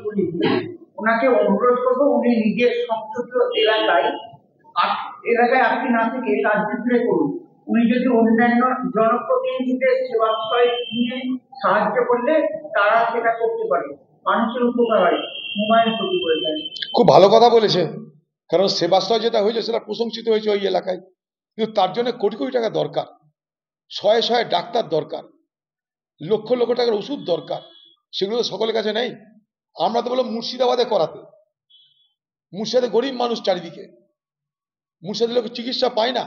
তুলি ওনাকে অনুরোধ করবো উনি নিজের সংসদীয় এলাকায় আপনি না থেকে রাজ্যে করুন। উনি যদি অন্যান্য জনপ্রতিনিধিদের সেবাশ্রয় নিয়ে সাহায্য করলে তারা সেটা করতে পারে, মানুষের উপকার হয়। হুমায়ুন ক্ষতি করে দেয়। খুব ভালো কথা বলেছে, কারণ সেবাশ্রয় যেটা হয়েছে সেটা প্রশংসিত হয়েছে ওই এলাকায়, কিন্তু তার জন্য কোটি কোটি টাকা দরকার, শয়ে শয়ে ডাক্তার দরকার, লক্ষ লক্ষ টাকার ওষুধ দরকার, সেগুলো তো সকলের কাছে নেই। আমরা তো বললাম মুর্শিদাবাদে করাতে, মুর্শিদাবাদে গরিব মানুষ চারিদিকে, মুর্শিদাবাদে লোক চিকিৎসা পায় না,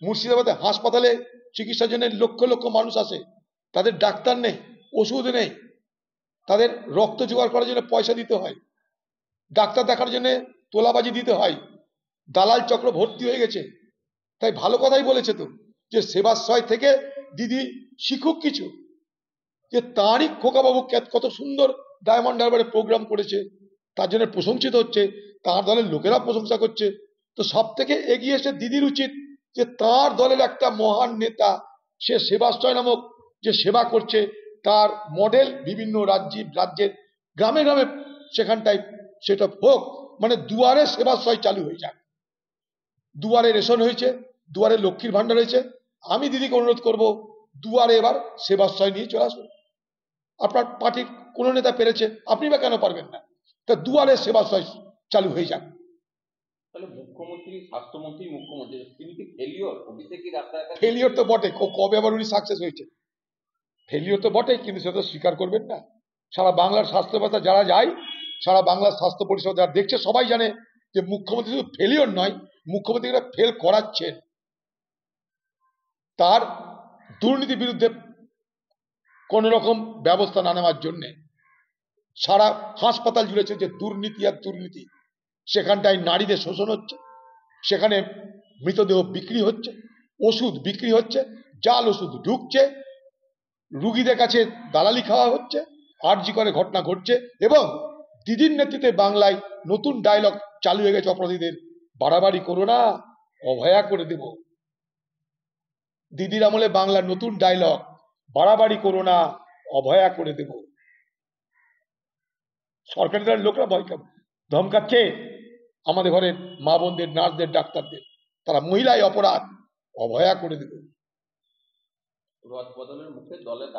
মুর্শিদাবাদে হাসপাতালে চিকিৎসার জন্য লক্ষ লক্ষ মানুষ আসে, তাদের ডাক্তার নেই, ওষুধ নেই, তাদের রক্ত জোগাড় করার জন্য পয়সা দিতে হয়, ডাক্তার দেখার জন্য তোলাবাজি দিতে হয়, দালাল চক্র ভর্তি হয়ে গেছে। তাই ভালো কথাই বলেছে তো, যে সেবাশ্রয় থেকে দিদি শিখুক কিছু, যে তাঁরই খোকাবাবু কত সুন্দর ডায়মন্ড হারবারে প্রোগ্রাম করেছে, তার জন্য প্রশংসিত হচ্ছে, তার দলের লোকেরা প্রশংসা করছে। তো সব থেকে এগিয়ে এসে দিদির উচিত যে তার দলের একটা মহান নেতা, সে সেবাশ্রয় নামক যে সেবা করছে তার মডেল বিভিন্ন রাজ্যের গ্রামে গ্রামে সেখানটায় সেটা হোক, মানে দুয়ারে সেবাশ্রয় চালু হয়ে যাক। দুয়ারে রেশন হয়েছে, দুয়ারে লক্ষ্মীর ভান্ডার হয়েছে, আমি দিদিকে অনুরোধ করব দুয়ারে এবার সেবাশ্রয় নিয়ে চলে আসুন। আপনার পার্টির কোন নেতা পেরেছে, আপনি বা কেন পারবেন না? তা দুয়ারে সেবাশ্রয় চালু হয়ে যাক। তাহলে মুখ্যমন্ত্রী, স্বাস্থ্যমন্ত্রী, মুখ্যমন্ত্রী তিনি কি ফেলিওর তো বটে, কবে আবার উনি সাকসেস হয়েছে? ফেলিওর তো বটে, কিন্তু সেটা স্বীকার করবেন না। সারা বাংলার স্বাস্থ্য ব্যবস্থা যারা যায়, সারা বাংলার স্বাস্থ্য পরিষেবা যারা দেখছে, সবাই জানে যে মুখ্যমন্ত্রী শুধু ফেলিওর নয়, মুখ্যমন্ত্রীরা ফেল করাচ্ছেন। তার দুর্নীতির বিরুদ্ধে কোন রকম ব্যবস্থা না নেওয়ার জন্য সারা হাসপাতাল জুড়েছে যে দুর্নীতি আর দুর্নীতি। সেখানটায় নারীদের শোষণ হচ্ছে, সেখানে মৃতদেহ বিক্রি হচ্ছে, ওষুধ বিক্রি হচ্ছে, জাল ওষুধ ঢুকছে, রুগীদের কাছে দালালি খাওয়া হচ্ছে, আরজি করে ঘটনা ঘটছে। এবং দিদির নেতৃত্বে বাংলায় নতুন ডায়লগ চালু হয়ে গেছে অপরাধীদের, বাড়াবাড়ি করো না, অভয়া করে দেব। দিদির আমলে বাংলার নতুন ডায়লগ, বাড়াবাড়ি করো না, অভয়া করে দেব। সরকারি দলের লোকরা ভয় ধমকাচ্ছে আমাদের ঘরের মা বোনদের, নার্সদের, ডাক্তারদের, তারা মহিলাই অপরাধ, অভয়া করে দেব। রদ বদলের মুখে দলের